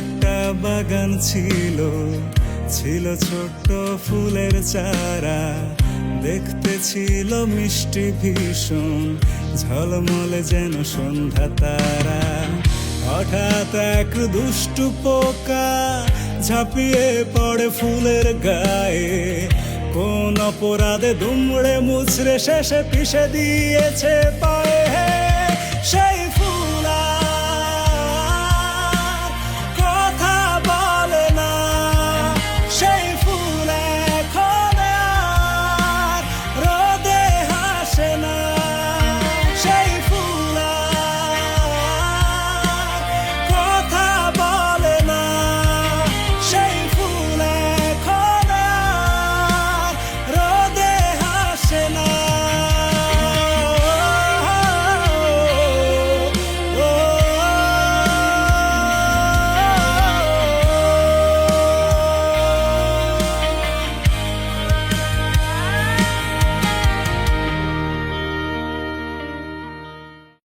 একটা বাগান ছিল, ছিল ছোট্ট ফুলের চারা, দেখতে ছিল মিষ্টি ভীষণ, ঝলমলে যেন সন্ধ্যা তারা। হঠাৎ এক দুষ্টু পোকা ঝাঁপিয়ে পড়ে ফুলের গায়ে, কোন অপরাধে দুমড়ে মুচড়ে শেষে পিষে দিয়েছে পায়ে।